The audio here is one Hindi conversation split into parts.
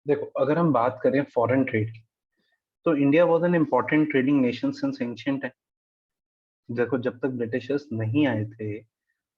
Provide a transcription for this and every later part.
देखो, अगर हम बात करें फॉरेन ट्रेड की, तो India was an important trading nation since ancient है। देखो, जब तक ब्रिटिशर्स नहीं आए थे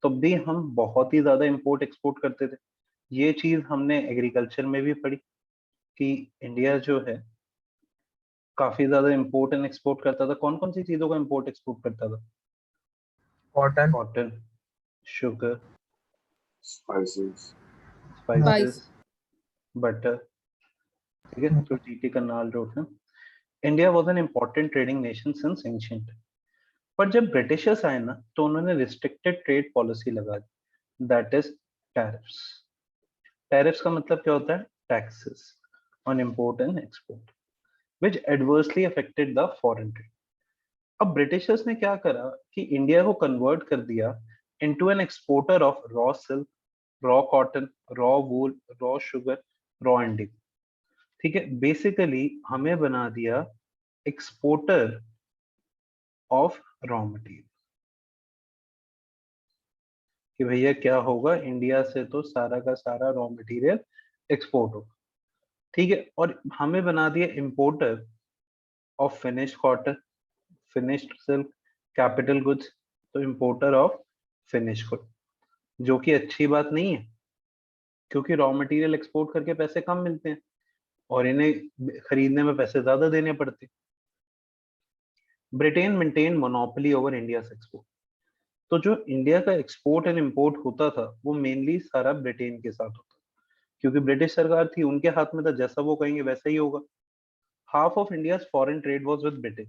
तब भी हम बहुत ही ज्यादा इंपोर्ट एक्सपोर्ट करते थे। ये चीज हमने एग्रीकल्चर में भी पढ़ी कि इंडिया जो है काफी ज्यादा इंपोर्ट एंड एक्सपोर्ट करता था। कौन कौन सी चीजों का इंपोर्ट एक्सपोर्ट करता था? Cotton. Cotton, sugar, spices. Spices, बाईस। बटर। ठीक है, जो जीटी करनाल रोड है। India was an important trading nation since ancient. पर जब ब्रिटिशर्स आए ना तो उन्होंने रिस्ट्रिक्टेड ट्रेड पॉलिसी लगा दी, दैट इज टैरिफ्स। टैरिफ्स का मतलब क्या होता है? Taxes on import and export, which adversely affected the foreign trade. अब ब्रिटिशर्स ने क्या करा कि इंडिया को कन्वर्ट कर दिया into an exporter of raw silk, raw cotton, raw wool, raw sugar, raw Indigo. ठीक है, बेसिकली हमें बना दिया एक्सपोर्टर ऑफ रॉ मटेरियल। कि भैया क्या होगा, इंडिया से तो सारा का सारा रॉ मटेरियल एक्सपोर्ट होगा। ठीक है, और हमें बना दिया importer of finished cotton, finished silk, capital goods. तो इंपोर्टर ऑफ फिनिश्ड गुड, जो कि अच्छी बात नहीं है, क्योंकि रॉ मटेरियल एक्सपोर्ट करके पैसे कम मिलते हैं और इन्हें खरीदने में पैसे ज्यादा देने पड़ते हैं। Britain maintain monopoly over India export. तो जो इंडिया का एक्सपोर्ट एंड इंपोर्ट होता था वो मेनली सारा ब्रिटेन के साथ होता, क्योंकि ब्रिटिश सरकार थी, उनके हाथ में था, जैसा वो कहेंगे वैसा ही होगा। Half of India foreign trade was with Britain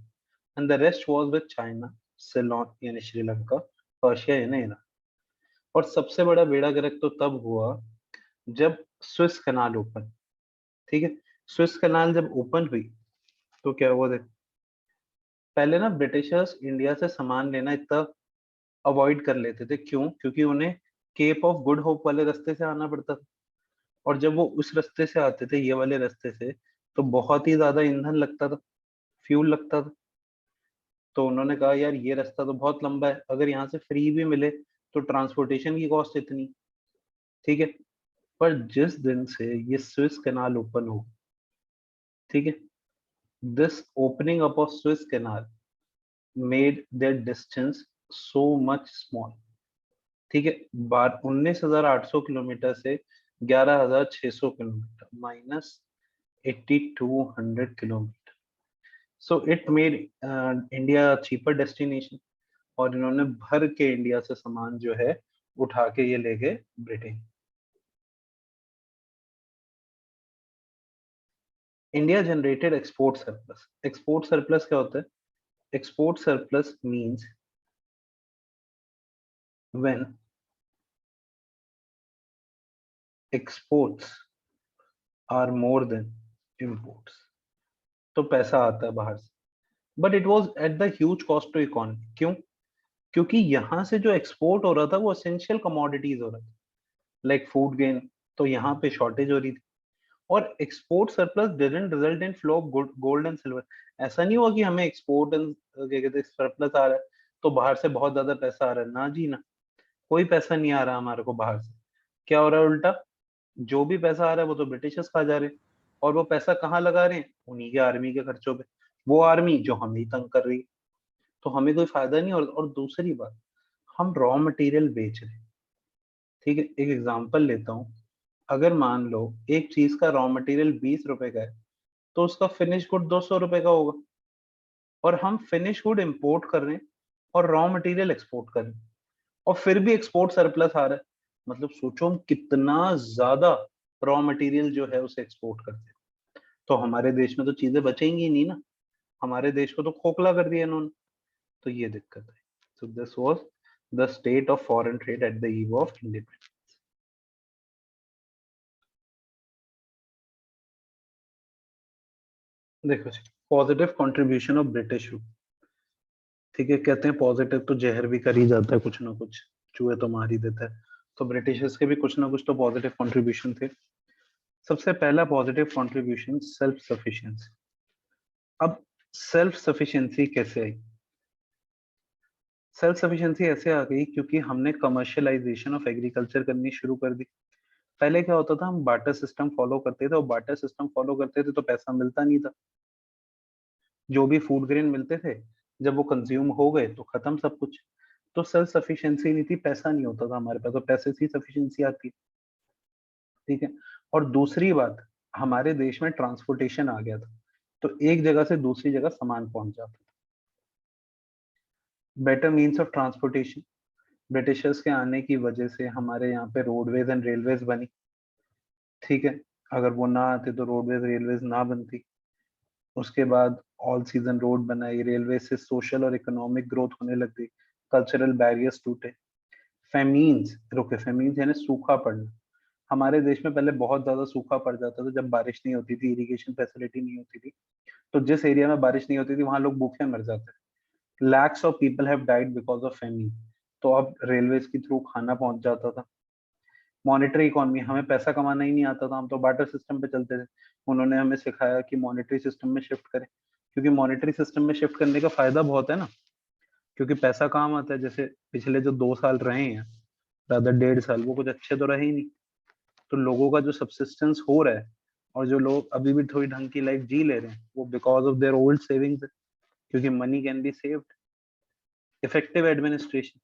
and the rest was with China, Ceylon यानी श्रीलंका, पर्शिया यानी ईरान। और सबसे बड़ा बेड़ा गर्क तो तब हुआ जब स्विस कनाल ओपन। ठीक है, स्विस कनाल जब ओपन हुई तो क्या हुआ? देख, पहले ना ब्रिटिशर्स इंडिया से सामान लेना इतना अवॉइड कर लेते थे। क्यों? क्योंकि उन्हें केप ऑफ गुड होप वाले रास्ते से आना पड़ता था, और जब वो उस रास्ते से आते थे, ये वाले रास्ते से, तो बहुत ही ज्यादा ईंधन लगता था, फ्यूल लगता था। तो उन्होंने कहा यार ये रास्ता तो बहुत लंबा है, अगर यहाँ से फ्री भी मिले तो ट्रांसपोर्टेशन की कॉस्ट इतनी। ठीक है, पर जिस दिन से ये स्विस कैनाल ओपन हो, ठीक है, this opening up of Swiss canal made that distance so much small. ठीक है, बार 19,800 किलोमीटर से 11,600 kilometre, minus 8,200 kilometre. So it made India cheaper destination, और इन्होंने भर के इंडिया से सामान जो है उठा के ये ले गए Britain. India generated export surplus. Export surplus क्या होता है? Export surplus means when exports are more than imports. तो पैसा आता है बाहर से, but it was at the huge cost to economy. क्यों? क्योंकि यहाँ से जो एक्सपोर्ट हो रहा था वो एसेंशियल कमोडिटीज हो रहा था, लाइक फूड गेन। तो यहाँ पे शॉर्टेज हो रही थी, और export surplus didn't result in flow of gold and silver. ऐसा नहीं हुआ कि हमें एक्सपोर्ट एंड क्या कहते हैं सरप्लस आ रहा है तो बाहर से बहुत ज्यादा पैसा आ रहा है। ना जी ना, कोई पैसा नहीं आ रहा हमारे को बाहर से। क्या हो रहा है उल्टा? जो भी पैसा आ रहा है वो तो ब्रिटिशर्स खा जा रहे हैं, और वो पैसा कहाँ लगा रहे हैं? उन्हीं के आर्मी के खर्चों पे, वो आर्मी जो हमें ही तंग कर रही है। तो हमें कोई फायदा नहीं। और दूसरी बात, हम रॉ मटेरियल बेच रहे हैं। ठीक है, एक एग्जांपल लेता हूँ। अगर मान लो एक चीज का रॉ मटेरियल 20 रुपए का है, तो उसका फिनिश गुड 200 रुपए का होगा, और हम फिनिश गुड इंपोर्ट कर रहे हैं और रॉ मटेरियल एक्सपोर्ट कर रहे हैं, और फिर भी एक्सपोर्ट सरप्लस आ रहा है। मतलब सोचो हम कितना ज्यादा रॉ मटेरियल जो है उसे एक्सपोर्ट करते हैं। तो हमारे देश में तो चीजें बचेंगी नहीं ना, हमारे देश को तो खोखला कर दिया इन्होंने। तो ये दिक्कत है। So this was the state of foreign trade at the eve of independence. देखो जी, positive contribution of British rule. ठीक है, कहते हैं पॉजिटिव तो जहर भी कर ही जाता है कुछ ना कुछ, चूहे तो मार ही देता है। तो ब्रिटिशर्स के भी कुछ ना कुछ तो पॉजिटिव कंट्रीब्यूशन थे। सबसे पहला पॉजिटिव कंट्रीब्यूशन सेल्फ सफिशिएंसी। अब सेल्फ सफिशिएंसी कैसे आई? सेल्फ सफिशिएंसी ऐसे आ गई क्योंकि हमने कमर्शियलाइजेशन ऑफ एग्रीकल्चर करनी शुरू कर दी। पहले क्या होता था, हम बार्टर सिस्टम फॉलो करते थे, और बार्टर सिस्टम फॉलो करते थे तो पैसा मिलता नहीं था। जो भी फूड ग्रेन मिलते थे, जब वो कंज्यूम हो गए तो खत्म सब कुछ। तो सेल्फ सफिशिएंसी नहीं थी, पैसा नहीं होता था हमारे पास, तो पैसे से ही सफिशिएंसी आती है। ठीक है। और दूसरी बात, हमारे देश में ट्रांसपोर्टेशन आ गया था, तो एक जगह से दूसरी जगह सामान पहुंच जाता था। Better means of transportation, Britishers के आने की वजह से हमारे यहाँ पे रोडवेज एंड रेलवेज बनी। ठीक है। अगर वो ना आते तो रोडवेज रेलवेज ना बनती। उसके बाद ऑल सीजन रोड बनाई, रेलवे से सोशल और इकोनॉमिक ग्रोथ होने लग गई, कल्चरल बैरियर्स टूटे। फेमीन्स रुके, फेमीन्स यानी सूखा पड़ना। हमारे देश में पहले बहुत ज्यादा सूखा पड़ जाता था जब बारिश नहीं होती थी, इरिगेशन फैसिलिटी नहीं होती थी। तो जिस एरिया में बारिश नहीं होती थी वहां लोग भूखे मर जाते थे। Lakhs of people have died because of famine. तो अब रेलवेज के थ्रू खाना पहुंच जाता था। मॉनेटरी इकोनॉमी, हमें पैसा कमाना ही नहीं आता था, हम तो बार्टर सिस्टम पे चलते थे। उन्होंने हमें सिखाया कि मॉनेटरी सिस्टम में शिफ्ट करें, क्योंकि मॉनेटरी सिस्टम में शिफ्ट करने का फायदा बहुत है ना, क्योंकि पैसा काम आता है। जैसे पिछले जो 2 साल रहे हैं, ज्यादा 1.5 साल, वो कुछ अच्छे तो रहे ही नहीं। तो लोगों का जो सब्सिस्टेंस हो रहा है, और जो लोग अभी भी थोड़ी ढंग की लाइफ जी ले रहे हैं, वो because of their old savings है, क्योंकि money can be saved. Effective administration,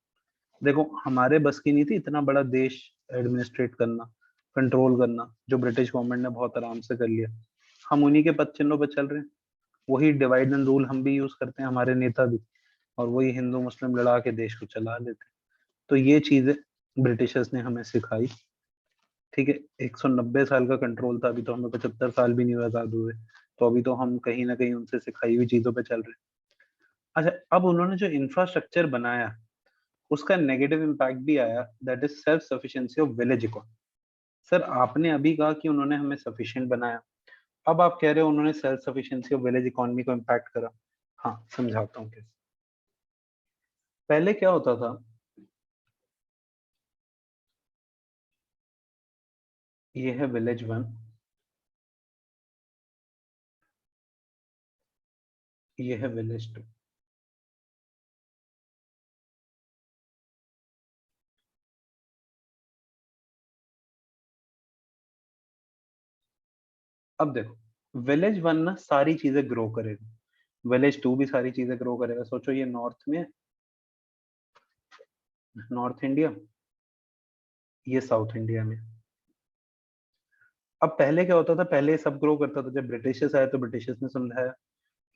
देखो हमारे बस की नहीं थी इतना बड़ा देश एडमिनिस्ट्रेट करना, कंट्रोल करना, जो ब्रिटिश गवर्नमेंट ने बहुत आराम से कर लिया। हम उन्हीं के पद चिन्हों पर चल रहे हैं। वही डिवाइड एंड रूल हम भी यूज करते हैं, हमारे नेता भी, और वही हिंदू मुस्लिम लड़ा के देश को चला लेते हैं। तो ये चीजें ब्रिटिशर्स ने हमें सिखाई। ठीक है। 190 साल का कंट्रोल था, अभी तो हमें 75 साल भी नहीं हुए आजाद हुए। तो अभी तो हम कहीं ना कहीं उनसे सिखाई हुई चीजों पे चल रहे हैं। अच्छा, अब उन्होंने जो इंफ्रास्ट्रक्चर बनाया, उसका नेगेटिव इम्पैक्ट भी आया, that is self sufficiency of village economy. Sir आपने अभी कहा कि उन्होंने हमें सफिशिएंट बनाया, अब आप कह रहे हो उन्होंने self sufficiency of village economy को इम्पैक्ट करा। हाँ, समझाता हूँ कैसे। पहले क्या होता था, ये है विलेज 1, ये है विलेज 2। अब देखो, विलेज 1 ना सारी चीजें ग्रो करेगा, विलेज 2 भी सारी चीजें ग्रो करेगा। सोचो ये नॉर्थ में है, नॉर्थ इंडिया, ये साउथ इंडिया में। अब पहले क्या होता था, पहले सब ग्रो करता था, जब ब्रिटिशर्स आए तो ब्रिटिशर्स ने समझाया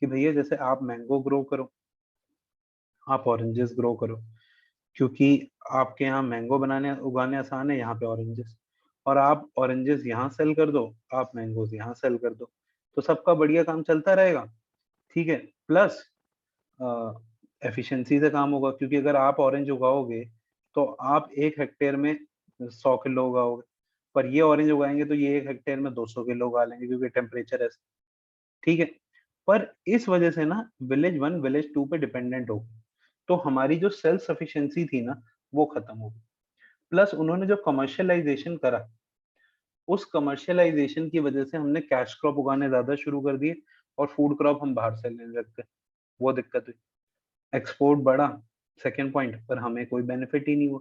कि भैया जैसे आप मैंगो ग्रो करो, आप ऑरेंजेस ग्रो करो, क्योंकि आपके यहाँ मैंगो बनाने उगाने आसान है, यहाँ पे ऑरेंजेस, और आप ऑरेंजेस यहाँ सेल कर दो, आप मैंगोज यहाँ सेल कर दो, तो सबका बढ़िया काम चलता रहेगा। ठीक है। प्लस एफिशिएंसी से काम होगा, क्योंकि अगर आप ऑरेंज उगाओगे तो आप 1 हेक्टेयर में 100 किलो उगाओगे, पर ये ऑरेंज उगाएंगे तो ये 1 हेक्टेयर में 200 किलो उगा लेंगे, क्योंकि टेम्परेचर है। ठीक है। पर इस वजह से ना विलेज 1 विलेज 2 पे डिपेंडेंट हो गई, तो हमारी जो सेल्फ सफिशिएंसी थी ना, वो खत्म हो गई। प्लस उन्होंने जो कमर्शियलाइजेशन करा, उस कमर्शियलाइजेशन की वजह से हमने कैश क्रॉप उगाने ज्यादा शुरू कर दिए, और फूड क्रॉप हम बाहर से लेने लग गए। वो दिक्कत हुई, एक्सपोर्ट बढ़ा, सेकेंड पॉइंट, पर हमें कोई बेनिफिट ही नहीं हुआ।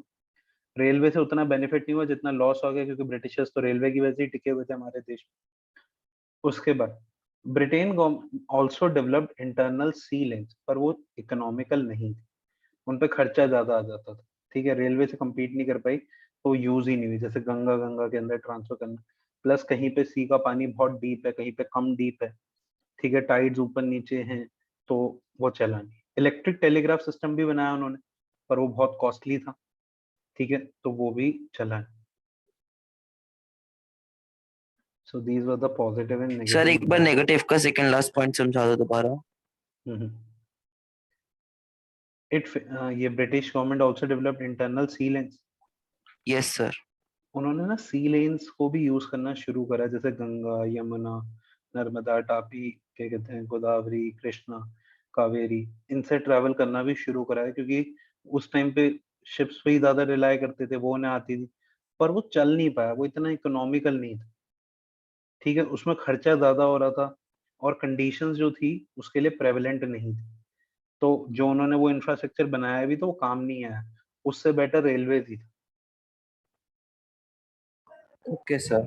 रेलवे से उतना बेनिफिट नहीं हुआ जितना लॉस हो गया, क्योंकि ब्रिटिशर्स तो रेलवे की वजह से ही टिके हुए थे हमारे देश में। उसके बाद Britain also developed internal sea lanes, पर वो इकोनॉमिकल नहीं थी, उन पे खर्चा ज्यादा आ जाता था। ठीक है। रेलवे से compete नहीं कर पाई, तो यूज ही नहीं हुई, जैसे गंगा, गंगा के अंदर ट्रांसफर करना। प्लस कहीं पे सी का पानी बहुत डीप है, कहीं पे कम डीप है। ठीक है। टाइड्स ऊपर नीचे हैं, तो वो चला नहीं। इलेक्ट्रिक टेलीग्राफ सिस्टम भी बनाया उन्होंने, पर वो बहुत कॉस्टली था। ठीक है। तो वो भी चला नहीं। So these were the positive and sir negative एक बार इम्पैक्ट। नेगेटिव का सेकंड लास्ट पॉइंट समझा दो दोबारा। इट ये British government also developed internal sea lanes. Yes sir. उन्होंने ना सी लेन्स को भी यूज करना शुरू करा, जैसे गंगा, यमुना, नर्मदा, तापी, क्या कहते हैं, गोदावरी, कृष्णा, कावेरी, इनसे ट्रैवल करना भी शुरू करा है, क्योंकि उस टाइम पे शिप्स पे ही ज्यादा रिलाय करते थे, वो उन्हें आती थी। पर वो चल नहीं पाया, वो इतना इकोनॉमिकल नहीं था। ठीक है। उसमें खर्चा ज्यादा हो रहा था, और कंडीशंस जो थी उसके लिए प्रेवलेंट नहीं थी। तो जो उन्होंने वो इंफ्रास्ट्रक्चर बनाया भी तो वो काम नहीं आया, उससे बेटर रेलवे थी। Okay, sir.